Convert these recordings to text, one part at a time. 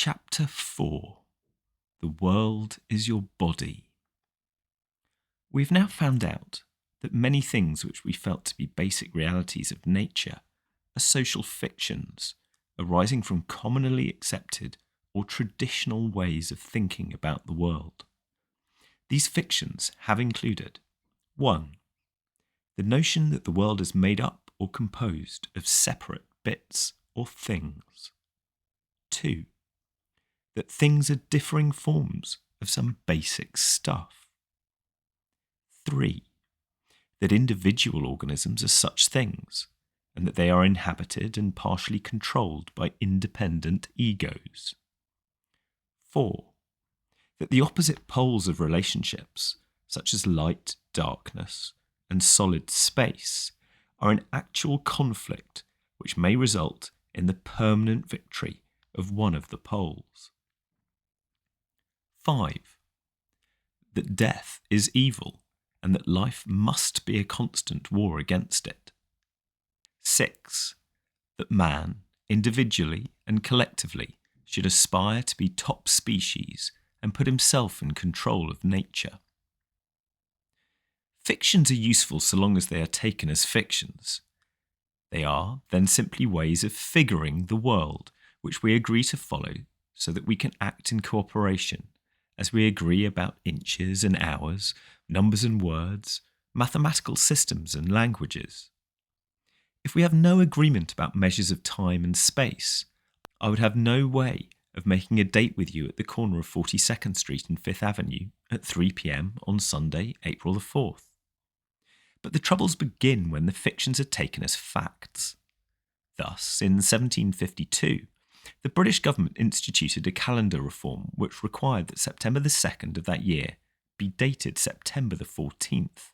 Chapter 4. The world is your body. We've now found out that many things which we felt to be basic realities of nature are social fictions arising from commonly accepted or traditional ways of thinking about the world. These fictions have included 1. The notion that the world is made up or composed of separate bits or things. 2. That things are differing forms of some basic stuff. 3. That individual organisms are such things, and that they are inhabited and partially controlled by independent egos. 4. That the opposite poles of relationships, such as light, darkness, and solid space, are in actual conflict which may result in the permanent victory of one of the poles. 5. That death is evil, and that life must be a constant war against it. 6. That man, individually and collectively, should aspire to be top species and put himself in control of nature. Fictions are useful so long as they are taken as fictions. They are then simply ways of figuring the world which we agree to follow so that we can act in cooperation as we agree about inches and hours, numbers and words, mathematical systems and languages. If we have no agreement about measures of time and space, I would have no way of making a date with you at the corner of 42nd Street and 5th Avenue at 3 p.m. on Sunday, April the 4th. But the troubles begin when the fictions are taken as facts. Thus, in 1752, the British government instituted a calendar reform which required that September the 2nd of that year be dated September the 14th,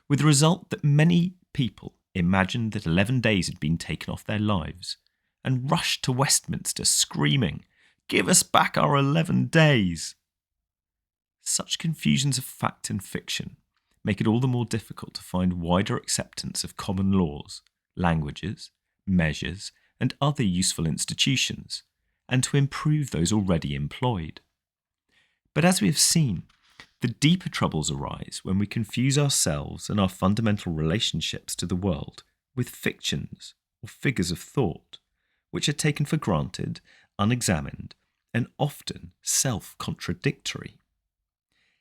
with the result that many people imagined that 11 days had been taken off their lives and rushed to Westminster screaming, "Give us back our 11 days!" Such confusions of fact and fiction make it all the more difficult to find wider acceptance of common laws, languages, measures, and other useful institutions, and to improve those already employed. But as we have seen, the deeper troubles arise when we confuse ourselves and our fundamental relationships to the world with fictions or figures of thought, which are taken for granted, unexamined, and often self-contradictory.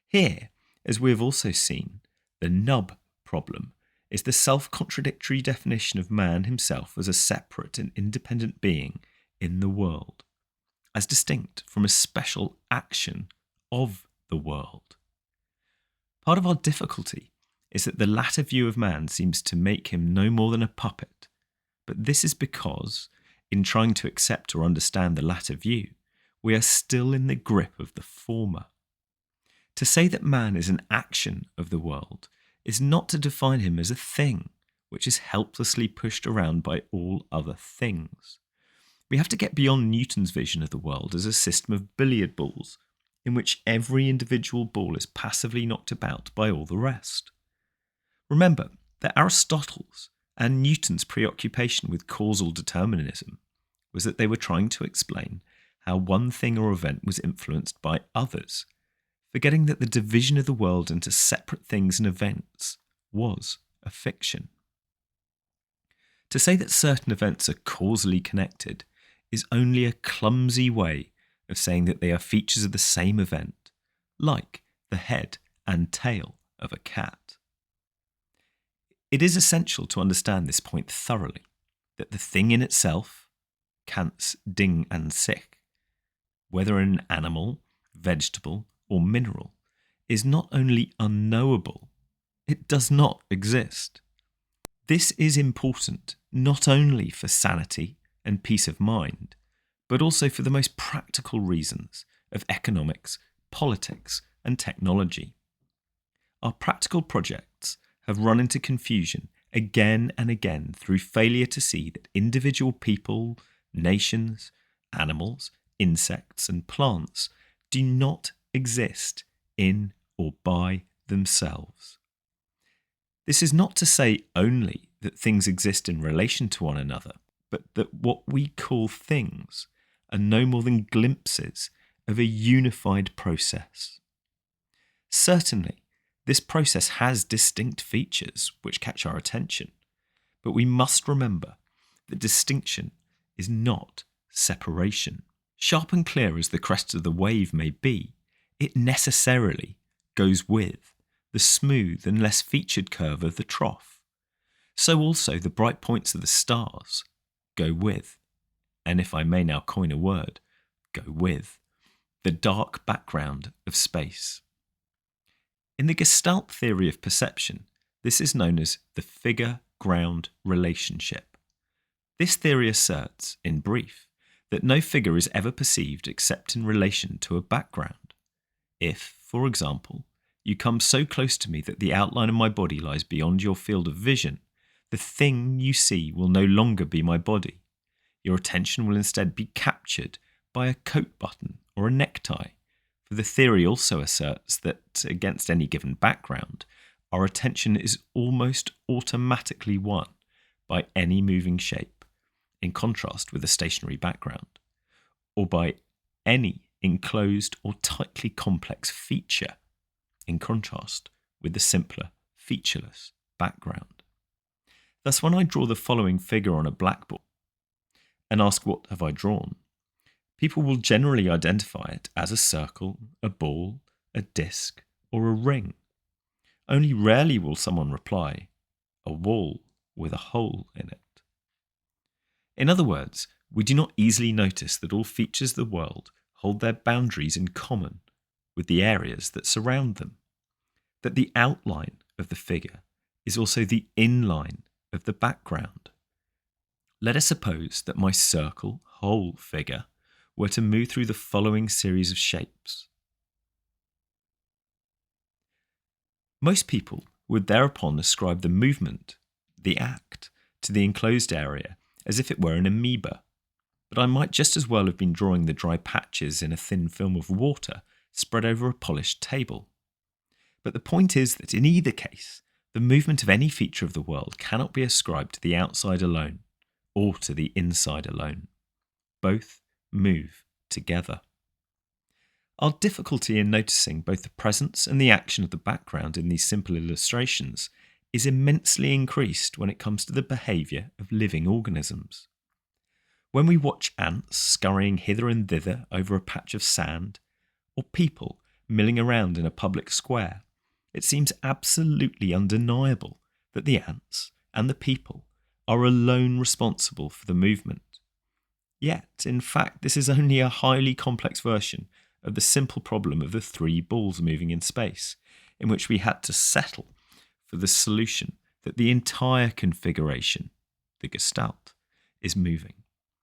Here, as we have also seen, the nub problem is the self-contradictory definition of man himself as a separate and independent being in the world, as distinct from a special action of the world. Part of our difficulty is that the latter view of man seems to make him no more than a puppet, but this is because, in trying to accept or understand the latter view, we are still in the grip of the former. To say that man is an action of the world is not to define him as a thing, which is helplessly pushed around by all other things. We have to get beyond Newton's vision of the world as a system of billiard balls, in which every individual ball is passively knocked about by all the rest. Remember that Aristotle's and Newton's preoccupation with causal determinism was that they were trying to explain how one thing or event was influenced by others, forgetting that the division of the world into separate things and events was a fiction. To say that certain events are causally connected is only a clumsy way of saying that they are features of the same event, like the head and tail of a cat. It is essential to understand this point thoroughly, that the thing in itself, Kant's Ding an sich, whether an animal, vegetable, or mineral, is not only unknowable, it does not exist. This is important not only for sanity and peace of mind, but also for the most practical reasons of economics, politics, and technology. Our practical projects have run into confusion again and again through failure to see that individual people, nations, animals, insects, and plants do not exist in or by themselves. This is not to say only that things exist in relation to one another, but that what we call things are no more than glimpses of a unified process. Certainly, this process has distinct features which catch our attention, but we must remember that distinction is not separation. Sharp and clear as the crest of the wave may be, it necessarily goes with the smooth and less featured curve of the trough. So also the bright points of the stars go with, and if I may now coin a word, go with, the dark background of space. In the Gestalt theory of perception, this is known as the figure-ground relationship. This theory asserts, in brief, that no figure is ever perceived except in relation to a background. If, for example, you come so close to me that the outline of my body lies beyond your field of vision, the thing you see will no longer be my body. Your attention will instead be captured by a coat button or a necktie. For the theory also asserts that, against any given background, our attention is almost automatically won by any moving shape, in contrast with a stationary background, or by any enclosed or tightly complex feature, in contrast with the simpler, featureless background. Thus, when I draw the following figure on a blackboard and ask what have I drawn, people will generally identify it as a circle, a ball, a disc, or a ring. Only rarely will someone reply, a wall with a hole in it. In other words, we do not easily notice that all features of the world hold their boundaries in common with the areas that surround them, that the outline of the figure is also the inline of the background. Let us suppose that my circle, hole figure were to move through the following series of shapes. Most people would thereupon ascribe the movement, the act, to the enclosed area as if it were an amoeba, but I might just as well have been drawing the dry patches in a thin film of water spread over a polished table. But the point is that in either case, the movement of any feature of the world cannot be ascribed to the outside alone or to the inside alone. Both move together. Our difficulty in noticing both the presence and the action of the background in these simple illustrations is immensely increased when it comes to the behaviour of living organisms. When we watch ants scurrying hither and thither over a patch of sand, or people milling around in a public square, it seems absolutely undeniable that the ants and the people are alone responsible for the movement. Yet, in fact, this is only a highly complex version of the simple problem of the three balls moving in space, in which we had to settle for the solution that the entire configuration, the Gestalt, is moving.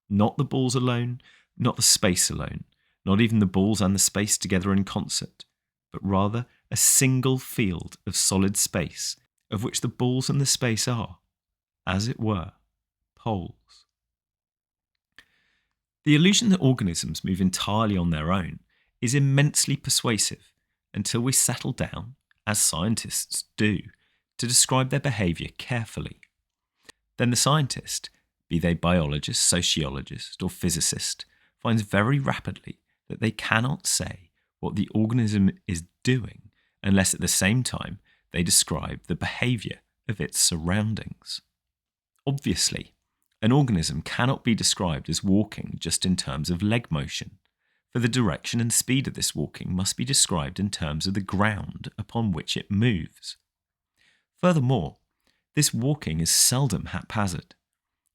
Not the balls alone, not the space alone, not even the balls and the space together in concert, but rather a single field of solid space, of which the balls and the space are, as it were, poles. The illusion that organisms move entirely on their own is immensely persuasive until we settle down, as scientists do, to describe their behaviour carefully. Then the scientist, be they biologist, sociologist, or physicist, finds very rapidly that they cannot say what the organism is doing unless at the same time they describe the behaviour of its surroundings. Obviously, an organism cannot be described as walking just in terms of leg motion, for the direction and speed of this walking must be described in terms of the ground upon which it moves. Furthermore, this walking is seldom haphazard.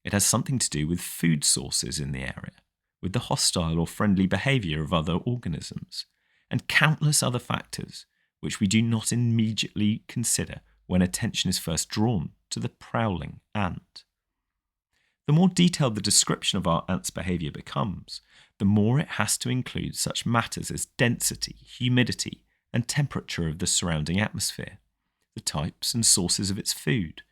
It has something to do with food sources in the area, with the hostile or friendly behaviour of other organisms, and countless other factors which we do not immediately consider when attention is first drawn to the prowling ant. The more detailed the description of our ant's behaviour becomes, the more it has to include such matters as density, humidity, and temperature of the surrounding atmosphere, the types and sources of its food,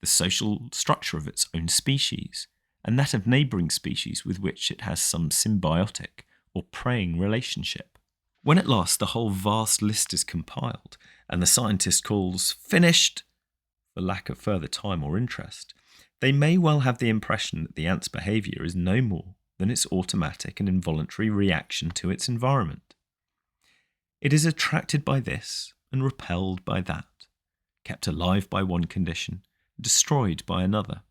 the social structure of its own species, and that of neighbouring species with which it has some symbiotic or preying relationship. When at last the whole vast list is compiled, and the scientist calls "finished" for lack of further time or interest, they may well have the impression that the ant's behaviour is no more than its automatic and involuntary reaction to its environment. It is attracted by this and repelled by that, kept alive by one condition, destroyed by another.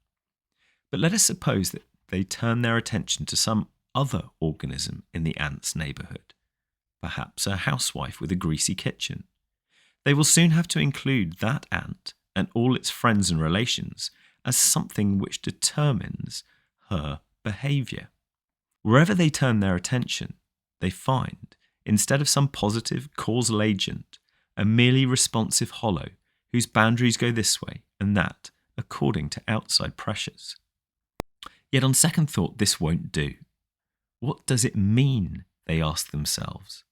But let us suppose that they turn their attention to some other organism in the ant's neighbourhood, perhaps a housewife with a greasy kitchen. They will soon have to include that ant and all its friends and relations as something which determines her behaviour. Wherever they turn their attention, they find, instead of some positive causal agent, a merely responsive hollow whose boundaries go this way and that according to outside pressures. Yet on second thought, this won't do. What does it mean, they ask themselves,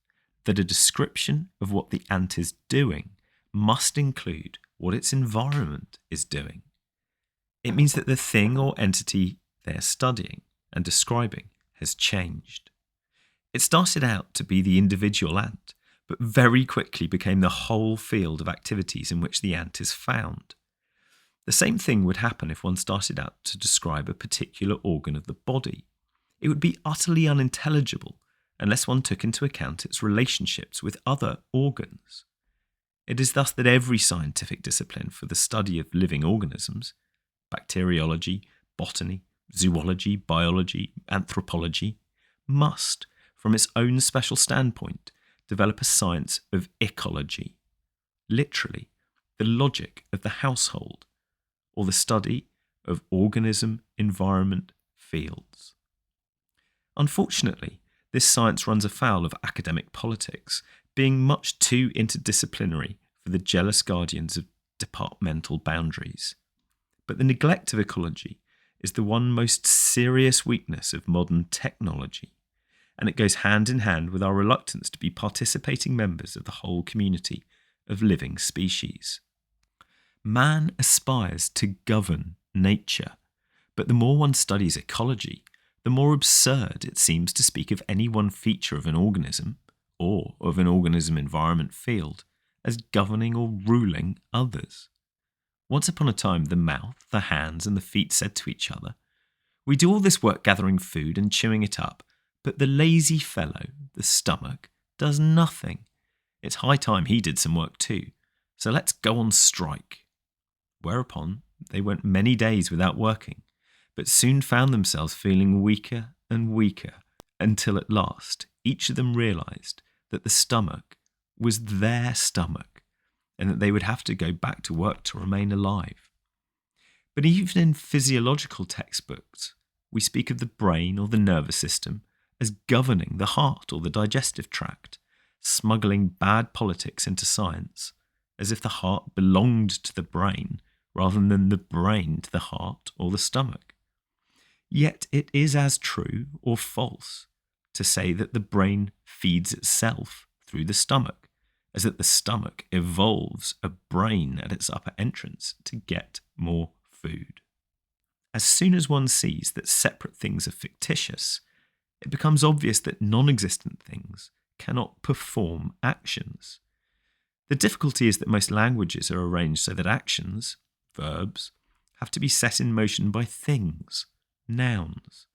that a description of what the ant is doing must include what its environment is doing? It means that the thing or entity they are studying and describing has changed. It started out to be the individual ant, but very quickly became the whole field of activities in which the ant is found. The same thing would happen if one started out to describe a particular organ of the body. It would be utterly unintelligible unless one took into account its relationships with other organs. It is thus that every scientific discipline for the study of living organisms, bacteriology, botany, zoology, biology, anthropology, must, from its own special standpoint, develop a science of ecology, literally the logic of the household, or the study of organism, environment, fields. Unfortunately, this science runs afoul of academic politics, being much too interdisciplinary for the jealous guardians of departmental boundaries. But the neglect of ecology is the one most serious weakness of modern technology, and it goes hand in hand with our reluctance to be participating members of the whole community of living species. Man aspires to govern nature, but the more one studies ecology, the more absurd it seems to speak of any one feature of an organism, or of an organism environment field, as governing or ruling others. Once upon a time, the mouth, the hands, and the feet said to each other, "We do all this work gathering food and chewing it up, but the lazy fellow, the stomach, does nothing. It's high time he did some work too, so let's go on strike." Whereupon they went many days without working, but soon found themselves feeling weaker and weaker, until at last each of them realised that the stomach was their stomach, and that they would have to go back to work to remain alive. But even in physiological textbooks, we speak of the brain or the nervous system as governing the heart or the digestive tract, smuggling bad politics into science, as if the heart belonged to the brain rather than the brain to the heart or the stomach. Yet it is as true or false to say that the brain feeds itself through the stomach, as that the stomach evolves a brain at its upper entrance to get more food. As soon as one sees that separate things are fictitious, it becomes obvious that non-existent things cannot perform actions. The difficulty is that most languages are arranged so that actions, verbs, have to be set in motion by things, nouns,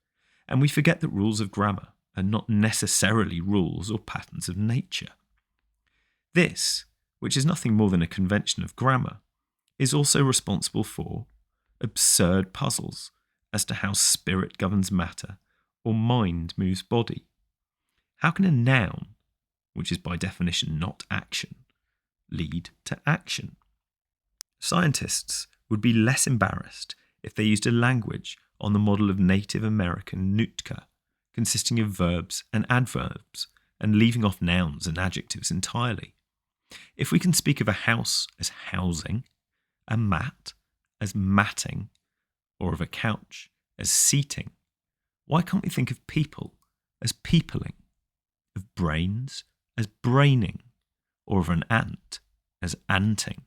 and we forget that rules of grammar are not necessarily rules or patterns of nature. This, which is nothing more than a convention of grammar, is also responsible for absurd puzzles as to how spirit governs matter or mind moves body. How can a noun, which is by definition not action, lead to action? Scientists would be less embarrassed if they used a language on the model of Native American Nootka, consisting of verbs and adverbs, and leaving off nouns and adjectives entirely. If we can speak of a house as housing, a mat as matting, or of a couch as seating, why can't we think of people as peopling, of brains as braining, or of an ant as anting?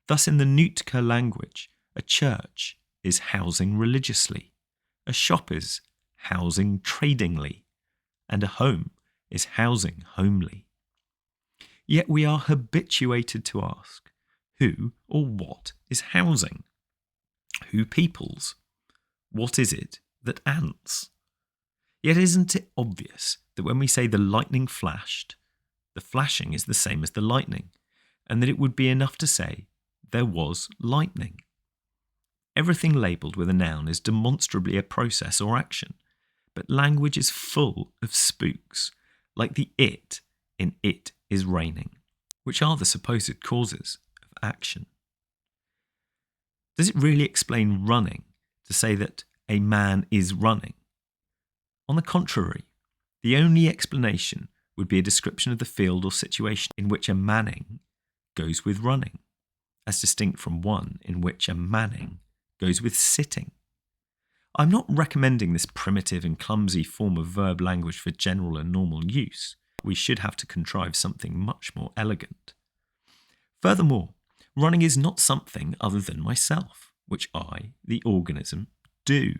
Thus, in the Nootka language, a church is housing religiously, a shop is housing tradingly, and a home is housing homely. Yet we are habituated to ask, who or what is housing? Who peoples? What is it that ants? Yet isn't it obvious that when we say the lightning flashed, the flashing is the same as the lightning, and that it would be enough to say there was lightning? Everything labelled with a noun is demonstrably a process or action, but language is full of spooks, like the it in "it is raining," which are the supposed causes of action. Does it really explain running to say that a man is running? On the contrary, the only explanation would be a description of the field or situation in which a manning goes with running, as distinct from one in which a manning goes with sitting. I'm not recommending this primitive and clumsy form of verb language for general and normal use. We should have to contrive something much more elegant. Furthermore, running is not something other than myself, which I, the organism, do.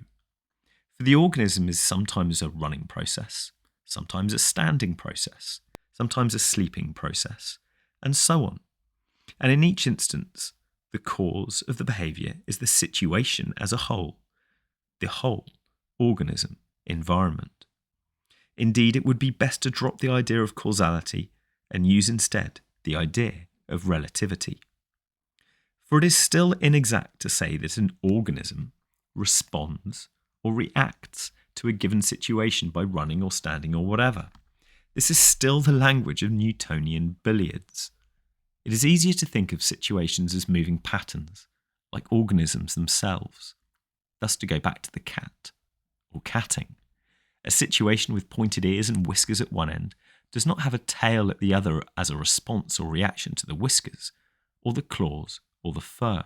For the organism is sometimes a running process, sometimes a standing process, sometimes a sleeping process, and so on. And in each instance, the cause of the behaviour is the situation as a whole, the whole organism environment. Indeed, it would be best to drop the idea of causality and use instead the idea of relativity. For it is still inexact to say that an organism responds or reacts to a given situation by running or standing or whatever. This is still the language of Newtonian billiards. It is easier to think of situations as moving patterns, like organisms themselves. Thus, to go back to the cat, or catting, a situation with pointed ears and whiskers at one end does not have a tail at the other as a response or reaction to the whiskers, or the claws, or the fur.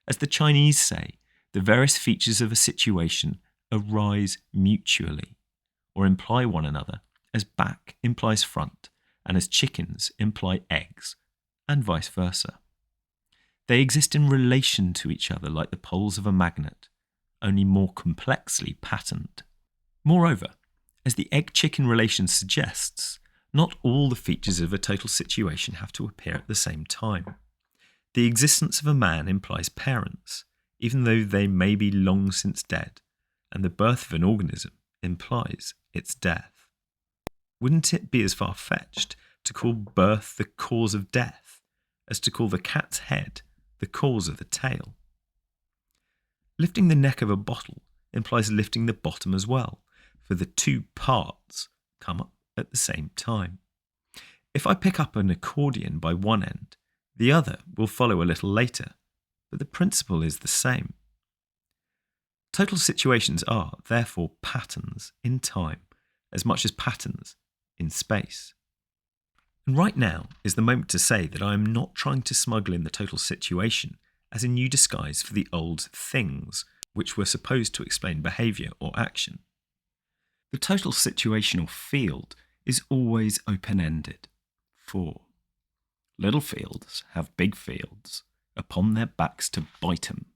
As the Chinese say, the various features of a situation arise mutually, or imply one another, as back implies front, and as chickens imply eggs, and vice versa. They exist in relation to each other like the poles of a magnet, only more complexly patterned. Moreover, as the egg-chicken relation suggests, not all the features of a total situation have to appear at the same time. The existence of a man implies parents, even though they may be long since dead, and the birth of an organism implies its death. Wouldn't it be as far-fetched to call birth the cause of death as to call the cat's head the cause of the tail? Lifting the neck of a bottle implies lifting the bottom as well, for the two parts come up at the same time. If I pick up an accordion by one end, the other will follow a little later, but the principle is the same. Total situations are, therefore, patterns in time as much as patterns in space. And right now is the moment to say that I am not trying to smuggle in the total situation as a new disguise for the old things which were supposed to explain behaviour or action. The total situational field is always open-ended, for little fields have big fields upon their backs to bite 'em,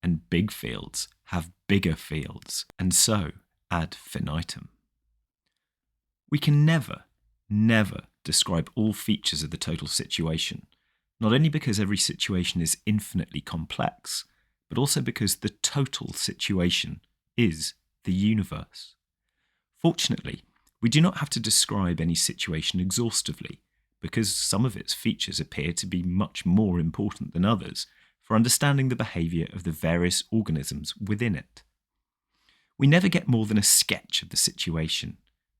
and big fields have bigger fields, and so ad infinitum. We can never describe all features of the total situation, not only because every situation is infinitely complex, but also because the total situation is the universe. Fortunately, we do not have to describe any situation exhaustively, because some of its features appear to be much more important than others for understanding the behaviour of the various organisms within it. We never get more than a sketch of the situation,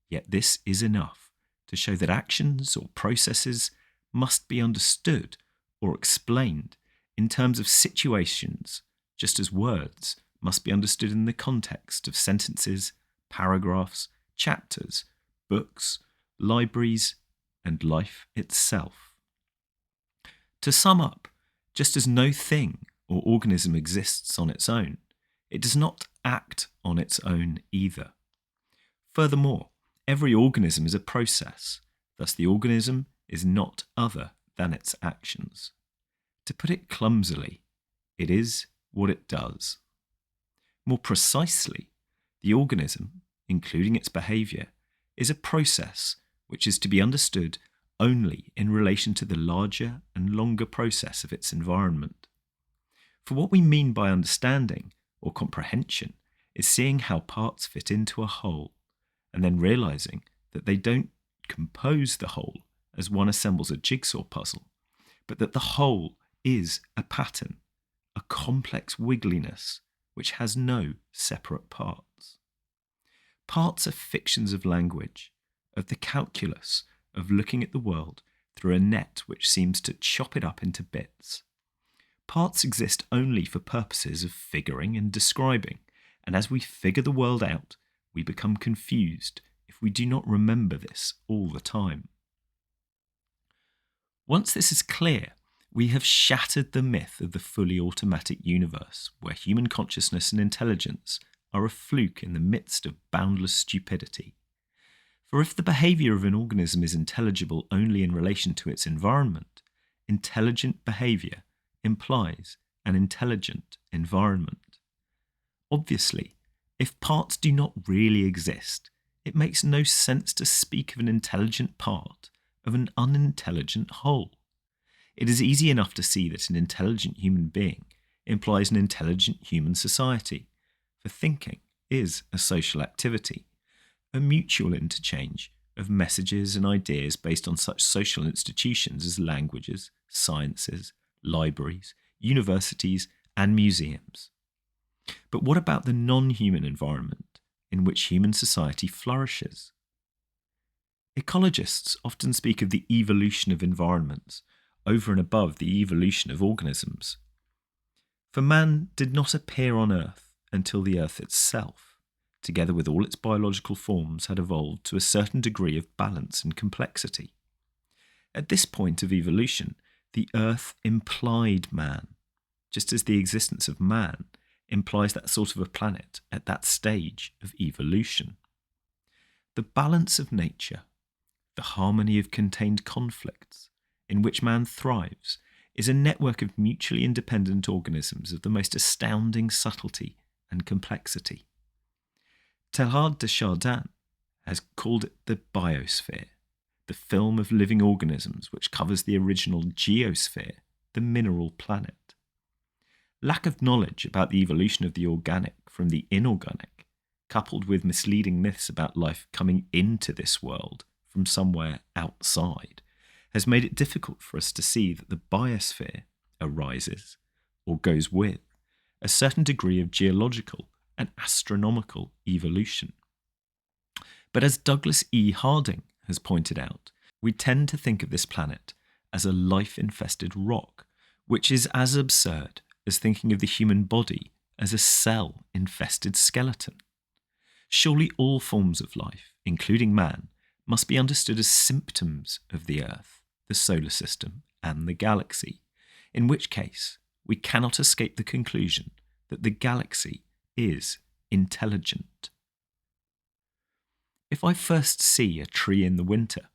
yet this is enough to show that actions or processes must be understood or explained in terms of situations, just as words must be understood in the context of sentences, paragraphs, chapters, books, libraries, and life itself. To sum up, just as no thing or organism exists on its own, it does not act on its own either. Furthermore, every organism is a process, thus the organism is not other than its actions. To put it clumsily, it is what it does. More precisely, the organism, including its behaviour, is a process which is to be understood only in relation to the larger and longer process of its environment. For what we mean by understanding or comprehension is seeing how parts fit into a whole, and then realizing that they don't compose the whole as one assembles a jigsaw puzzle, but that the whole is a pattern, a complex wiggliness which has no separate parts. Parts are fictions of language, of the calculus of looking at the world through a net which seems to chop it up into bits. Parts exist only for purposes of figuring and describing, and as we figure the world out, we become confused if we do not remember this all the time. Once this is clear, we have shattered the myth of the fully automatic universe, where human consciousness and intelligence are a fluke in the midst of boundless stupidity. For if the behaviour of an organism is intelligible only in relation to its environment, intelligent behaviour implies an intelligent environment. Obviously, if parts do not really exist, it makes no sense to speak of an intelligent part of an unintelligent whole. It is easy enough to see that an intelligent human being implies an intelligent human society, for thinking is a social activity, a mutual interchange of messages and ideas based on such social institutions as languages, sciences, libraries, universities, and museums. But what about the non-human environment in which human society flourishes? Ecologists often speak of the evolution of environments over and above the evolution of organisms. For man did not appear on Earth until the Earth itself, together with all its biological forms, had evolved to a certain degree of balance and complexity. At this point of evolution, the Earth implied man, just as the existence of man implies that sort of a planet at that stage of evolution. The balance of nature, the harmony of contained conflicts, in which man thrives, is a network of mutually independent organisms of the most astounding subtlety and complexity. Teilhard de Chardin has called it the biosphere, the film of living organisms which covers the original geosphere, the mineral planet. Lack of knowledge about the evolution of the organic from the inorganic, coupled with misleading myths about life coming into this world from somewhere outside, has made it difficult for us to see that the biosphere arises, or goes with, a certain degree of geological and astronomical evolution. But as Douglas E. Harding has pointed out, we tend to think of this planet as a life-infested rock, which is as absurd as thinking of the human body as a cell-infested skeleton. Surely all forms of life, including man, must be understood as symptoms of the Earth, the solar system, and the galaxy, in which case we cannot escape the conclusion that the galaxy is intelligent. If I first see a tree in the winter,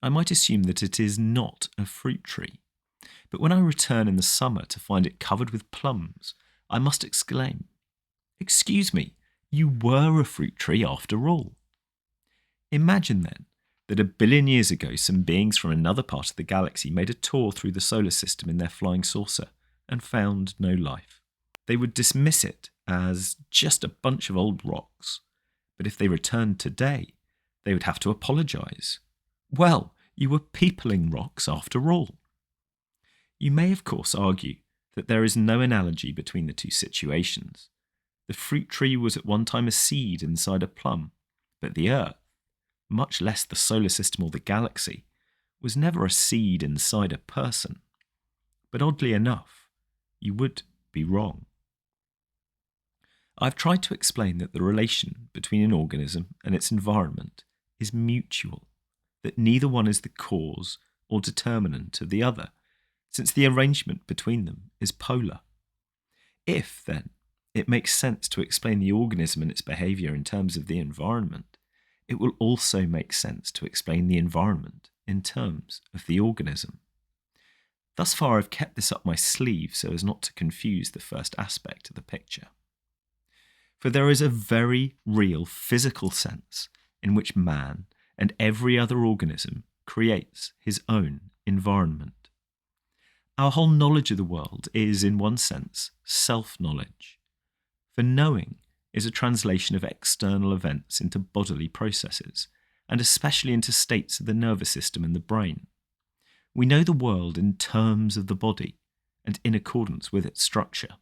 I might assume that it is not a fruit tree. But when I return in the summer to find it covered with plums, I must exclaim, "Excuse me, you were a fruit tree after all." Imagine then that 1 billion years ago some beings from another part of the galaxy made a tour through the solar system in their flying saucer and found no life. They would dismiss it as just a bunch of old rocks. But if they returned today, they would have to apologise. Well, you were peopling rocks after all. You may, of course, argue that there is no analogy between the two situations. The fruit tree was at one time a seed inside a plum, but the Earth, much less the solar system or the galaxy, was never a seed inside a person. But oddly enough, you would be wrong. I've tried to explain that the relation between an organism and its environment is mutual, that neither one is the cause or determinant of the other, since the arrangement between them is polar. If, then, it makes sense to explain the organism and its behaviour in terms of the environment, it will also make sense to explain the environment in terms of the organism. Thus far, I've kept this up my sleeve so as not to confuse the first aspect of the picture. For there is a very real physical sense in which man and every other organism creates his own environment. Our whole knowledge of the world is, in one sense, self-knowledge. For knowing is a translation of external events into bodily processes, and especially into states of the nervous system and the brain. We know the world in terms of the body and in accordance with its structure.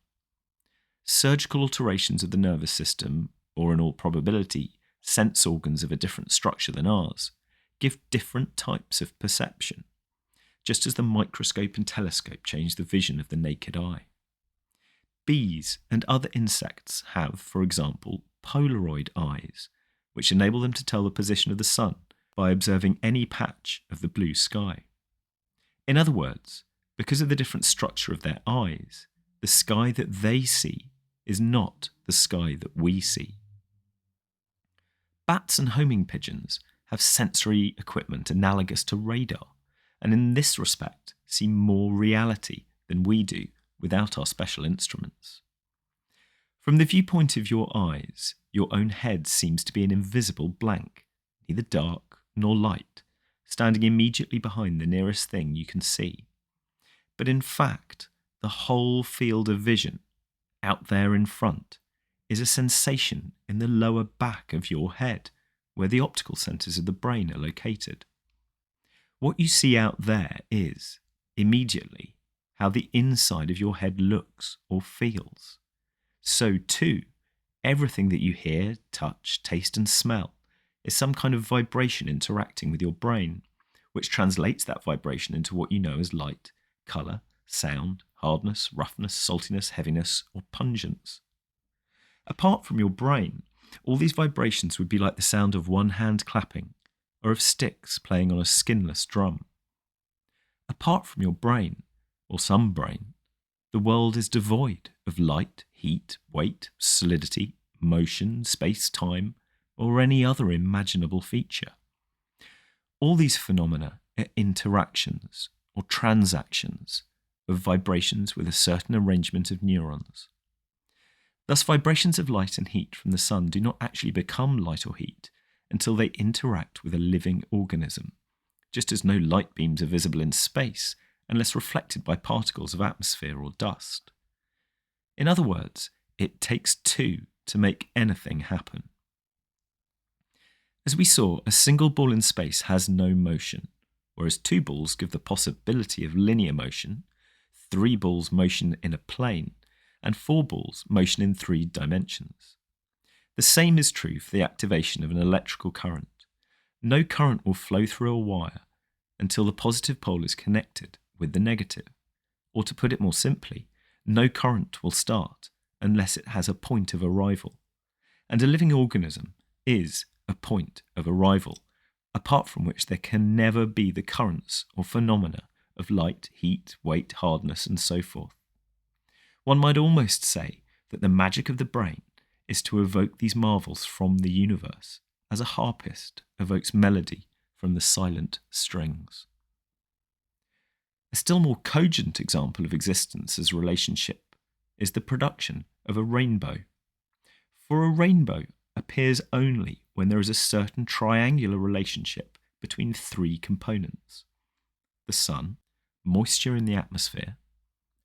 Surgical alterations of the nervous system, or in all probability, sense organs of a different structure than ours, give different types of perception, just as the microscope and telescope change the vision of the naked eye. Bees and other insects have, for example, Polaroid eyes, which enable them to tell the position of the sun by observing any patch of the blue sky. In other words, because of the different structure of their eyes, the sky that they see is not the sky that we see. Bats and homing pigeons have sensory equipment analogous to radar, and in this respect see more reality than we do without our special instruments. From the viewpoint of your eyes, your own head seems to be an invisible blank, neither dark nor light, standing immediately behind the nearest thing you can see. But in fact, the whole field of vision, out there in front, is a sensation in the lower back of your head, where the optical centres of the brain are located. What you see out there is, immediately, how the inside of your head looks or feels. So too, everything that you hear, touch, taste and smell is some kind of vibration interacting with your brain, which translates that vibration into what you know as light, colour, sound, hardness, roughness, saltiness, heaviness or pungence. Apart from your brain, all these vibrations would be like the sound of one hand clapping or of sticks playing on a skinless drum. Apart from your brain, or some brain, the world is devoid of light, heat, weight, solidity, motion, space-time, or any other imaginable feature. All these phenomena are interactions or transactions of vibrations with a certain arrangement of neurons. Thus, vibrations of light and heat from the sun do not actually become light or heat until they interact with a living organism, just as no light beams are visible in space unless reflected by particles of atmosphere or dust. In other words, it takes two to make anything happen. As we saw, a single ball in space has no motion, whereas two balls give the possibility of linear motion, three balls motion in a plane, and four balls motion in 3 dimensions. The same is true for the activation of an electrical current. No current will flow through a wire until the positive pole is connected with the negative. Or to put it more simply, no current will start unless it has a point of arrival. And a living organism is a point of arrival, apart from which there can never be the currents or phenomena of light, heat, weight, hardness, and so forth. One might almost say that the magic of the brain is to evoke these marvels from the universe, as a harpist evokes melody from the silent strings. A still more cogent example of existence as relationship is the production of a rainbow. For a rainbow appears only when there is a certain triangular relationship between 3 components: the sun, moisture in the atmosphere,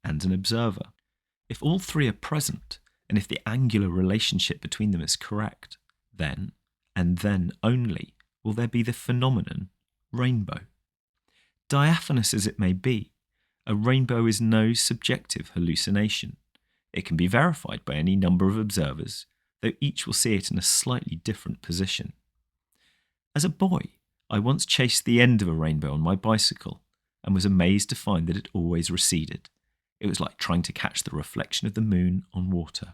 and an observer. If all 3 are present, and if the angular relationship between them is correct, then, and then only, will there be the phenomenon rainbow. Diaphanous as it may be, a rainbow is no subjective hallucination. It can be verified by any number of observers, though each will see it in a slightly different position. As a boy, I once chased the end of a rainbow on my bicycle and was amazed to find that it always receded. It was like trying to catch the reflection of the moon on water.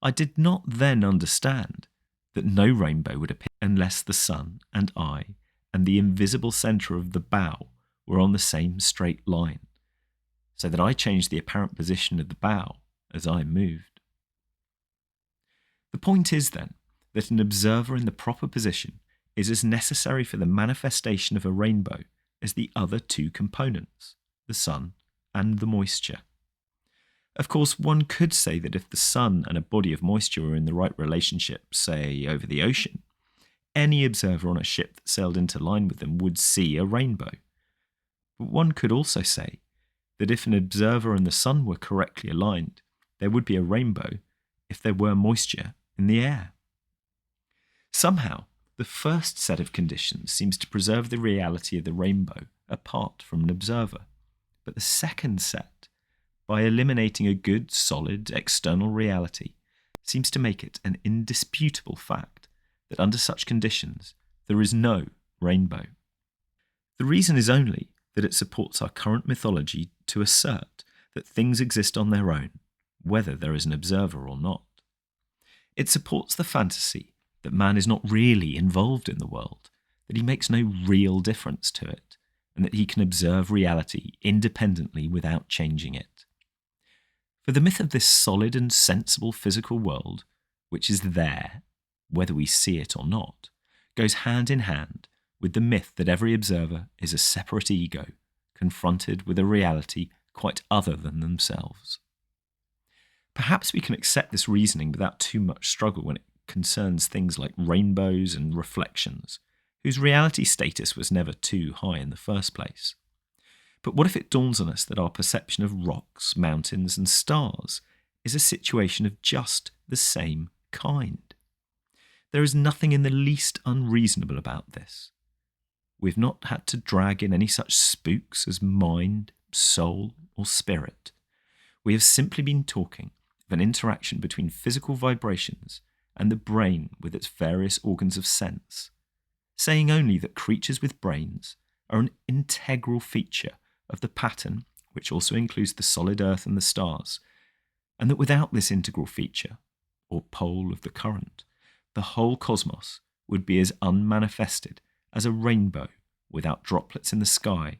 I did not then understand that no rainbow would appear unless the sun and I and the invisible centre of the bow were on the same straight line, so that I changed the apparent position of the bow as I moved. The point is then that an observer in the proper position is as necessary for the manifestation of a rainbow as the other 2 components, the sun and the moisture. Of course, one could say that if the sun and a body of moisture were in the right relationship, say over the ocean, any observer on a ship that sailed into line with them would see a rainbow. But one could also say that if an observer and the sun were correctly aligned, there would be a rainbow if there were moisture in the air. Somehow, the first set of conditions seems to preserve the reality of the rainbow apart from an observer, but the second set, by eliminating a good, solid, external reality, seems to make it an indisputable fact that under such conditions there is no rainbow. The reason is only that it supports our current mythology to assert that things exist on their own, whether there is an observer or not. It supports the fantasy that man is not really involved in the world, that he makes no real difference to it, and that he can observe reality independently without changing it. For the myth of this solid and sensible physical world, which is there, whether we see it or not, goes hand in hand with the myth that every observer is a separate ego, confronted with a reality quite other than themselves. Perhaps we can accept this reasoning without too much struggle when it concerns things like rainbows and reflections, whose reality status was never too high in the first place. But what if it dawns on us that our perception of rocks, mountains, and stars is a situation of just the same kind? There is nothing in the least unreasonable about this. We've not had to drag in any such spooks as mind, soul, or spirit. We have simply been talking of an interaction between physical vibrations and the brain with its various organs of sense, saying only that creatures with brains are an integral feature of the pattern, which also includes the solid earth and the stars, and that without this integral feature, or pole of the current, the whole cosmos would be as unmanifested as a rainbow without droplets in the sky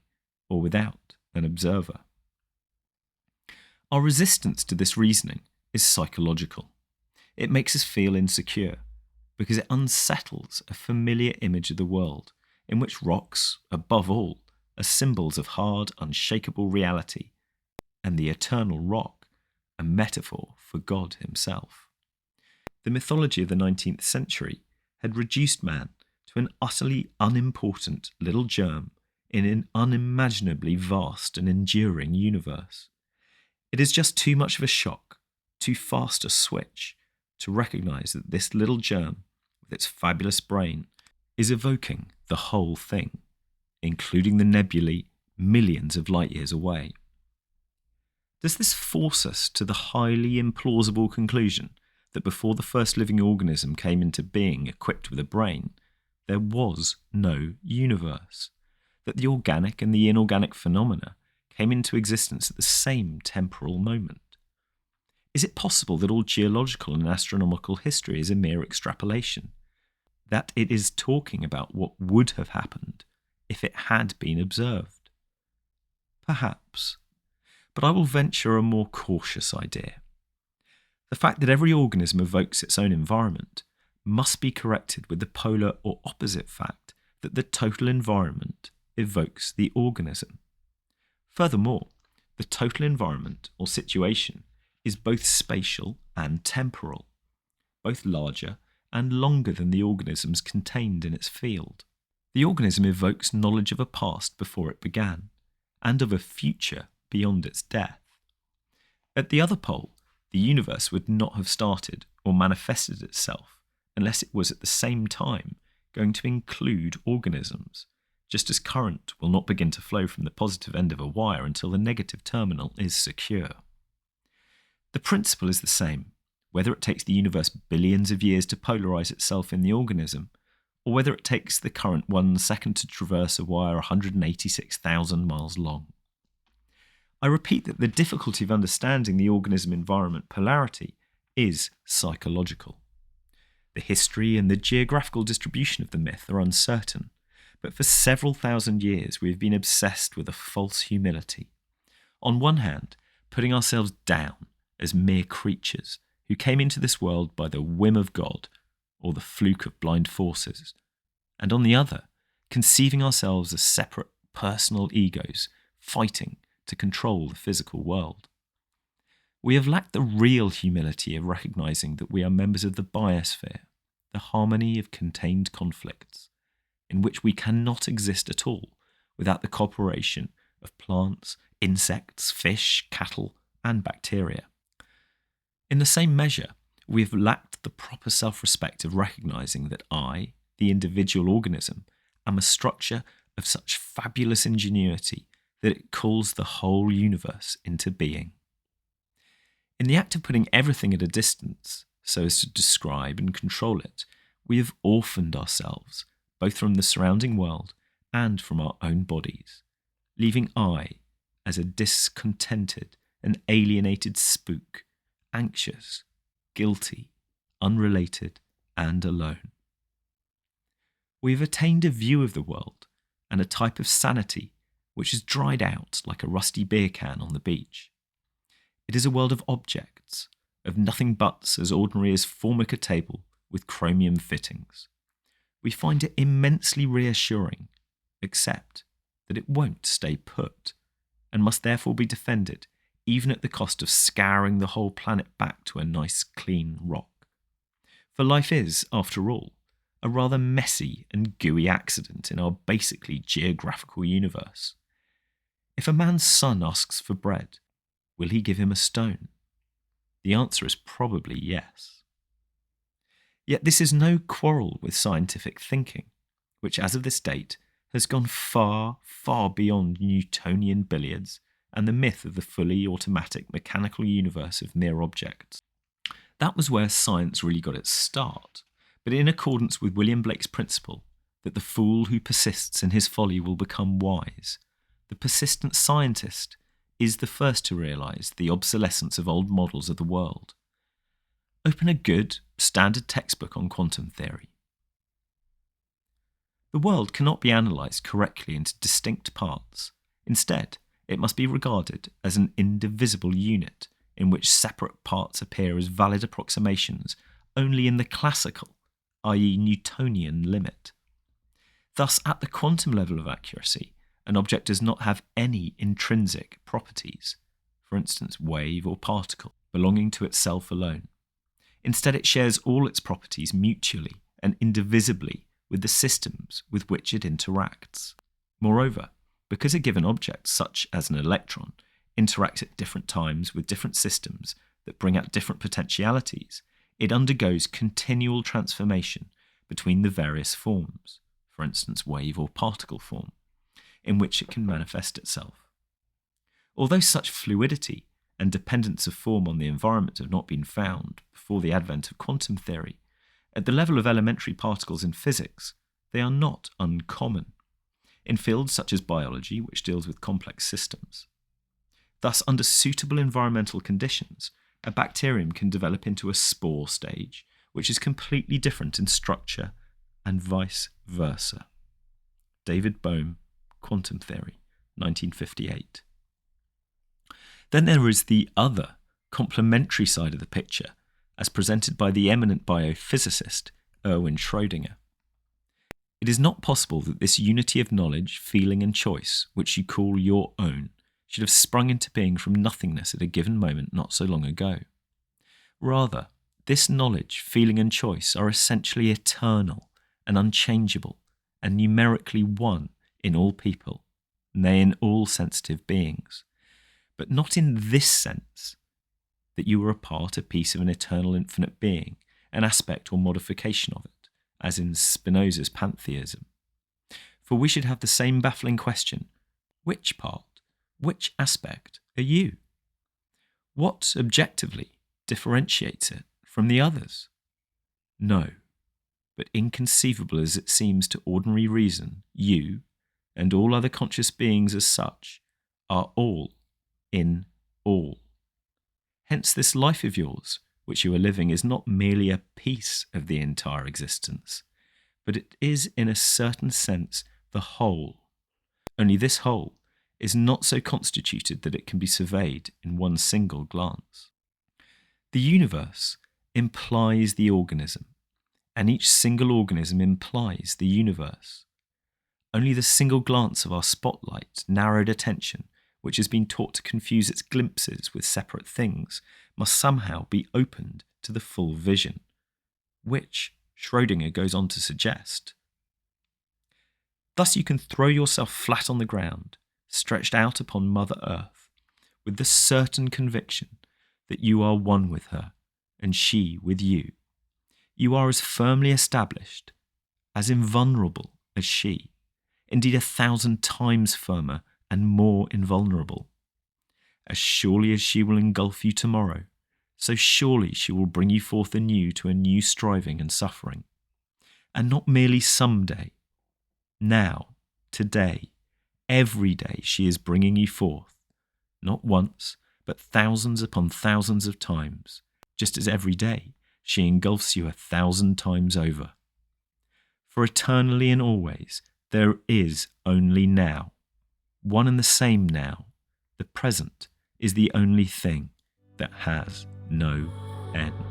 or without an observer. Our resistance to this reasoning is psychological. It makes us feel insecure because it unsettles a familiar image of the world in which rocks, above all, are symbols of hard, unshakable reality, and the eternal rock a metaphor for God himself. The mythology of the 19th century had reduced man to an utterly unimportant little germ in an unimaginably vast and enduring universe. It is just too much of a shock, too fast a switch, to recognise that this little germ, with its fabulous brain, is evoking the whole thing, including the nebulae millions of light years away. Does this force us to the highly implausible conclusion that before the first living organism came into being equipped with a brain, there was no universe, that the organic and the inorganic phenomena came into existence at the same temporal moment? Is it possible that all geological and astronomical history is a mere extrapolation, that it is talking about what would have happened if it had been observed? Perhaps, but I will venture a more cautious idea. The fact that every organism evokes its own environment must be corrected with the polar or opposite fact that the total environment evokes the organism. Furthermore, the total environment or situation is both spatial and temporal, both larger and longer than the organisms contained in its field. The organism evokes knowledge of a past before it began, and of a future beyond its death. At the other pole, the universe would not have started or manifested itself unless it was at the same time going to include organisms, just as current will not begin to flow from the positive end of a wire until the negative terminal is secure. The principle is the same, whether it takes the universe billions of years to polarize itself in the organism, or whether it takes the current 1 second to traverse a wire 186,000 miles long. I repeat that the difficulty of understanding the organism-environment polarity is psychological. The history and the geographical distribution of the myth are uncertain, but for several thousand years we have been obsessed with a false humility. On one hand, putting ourselves down as mere creatures who came into this world by the whim of God or the fluke of blind forces, and on the other, conceiving ourselves as separate personal egos fighting to control the physical world. We have lacked the real humility of recognising that we are members of the biosphere, the harmony of contained conflicts, in which we cannot exist at all without the cooperation of plants, insects, fish, cattle, and bacteria. In the same measure, we have lacked the proper self-respect of recognizing that I, the individual organism, am a structure of such fabulous ingenuity that it calls the whole universe into being. In the act of putting everything at a distance, so as to describe and control it, we have orphaned ourselves, both from the surrounding world and from our own bodies, leaving I as a discontented and alienated spook, anxious, guilty, unrelated, and alone. We have attained a view of the world and a type of sanity which has dried out like a rusty beer can on the beach. It is a world of objects, of nothing buts as ordinary as Formica table with chromium fittings. We find it immensely reassuring, except that it won't stay put, and must therefore be defended, even at the cost of scouring the whole planet back to a nice clean rock. For life is, after all, a rather messy and gooey accident in our basically geographical universe. If a man's son asks for bread, will he give him a stone? The answer is probably yes. Yet this is no quarrel with scientific thinking, which as of this date has gone far, far beyond Newtonian billiards and the myth of the fully automatic mechanical universe of mere objects. That was where science really got its start, but in accordance with William Blake's principle that the fool who persists in his folly will become wise, the persistent scientist is the first to realise the obsolescence of old models of the world. Open a good, standard textbook on quantum theory. The world cannot be analysed correctly into distinct parts. Instead, it must be regarded as an indivisible unit in which separate parts appear as valid approximations only in the classical, i.e. Newtonian, limit. Thus, at the quantum level of accuracy, an object does not have any intrinsic properties, for instance wave or particle, belonging to itself alone. Instead, it shares all its properties mutually and indivisibly with the systems with which it interacts. Moreover, because a given object, such as an electron, interacts at different times with different systems that bring out different potentialities, it undergoes continual transformation between the various forms, for instance wave or particle form, in which it can manifest itself. Although such fluidity and dependence of form on the environment have not been found before the advent of quantum theory, at the level of elementary particles in physics, they are not uncommon, in fields such as biology, which deals with complex systems. Thus, under suitable environmental conditions, a bacterium can develop into a spore stage, which is completely different in structure, and vice versa. David Bohm, Quantum Theory, 1958. Then there is the other, complementary side of the picture, as presented by the eminent biophysicist Erwin Schrödinger. It is not possible that this unity of knowledge, feeling and choice, which you call your own, should have sprung into being from nothingness at a given moment not so long ago. Rather, this knowledge, feeling and choice are essentially eternal and unchangeable and numerically one in all people, nay, in all sensitive beings, but not in this sense that you are a piece of an eternal infinite being, an aspect or modification of it, as in Spinoza's pantheism. For we should have the same baffling question: which part, which aspect are you? What objectively differentiates it from the others? No, but inconceivable as it seems to ordinary reason, you, and all other conscious beings as such, are all in all. Hence this life of yours, which you are living, is not merely a piece of the entire existence, but it is in a certain sense the whole. Only this whole is not so constituted that it can be surveyed in one single glance. The universe implies the organism, and each single organism implies the universe. Only the single glance of our spotlight, narrowed attention, which has been taught to confuse its glimpses with separate things, must somehow be opened to the full vision, which Schrödinger goes on to suggest. Thus you can throw yourself flat on the ground, stretched out upon Mother Earth, with the certain conviction that you are one with her, and she with you. You are as firmly established, as invulnerable as she, indeed 1,000 times firmer and more invulnerable. As surely as she will engulf you tomorrow, so surely she will bring you forth anew to a new striving and suffering. And not merely some day. Now, today, every day she is bringing you forth, not once, but thousands upon thousands of times, just as every day she engulfs you 1,000 times over. For eternally and always there is only now, one and the same now. The present is the only thing that has no end.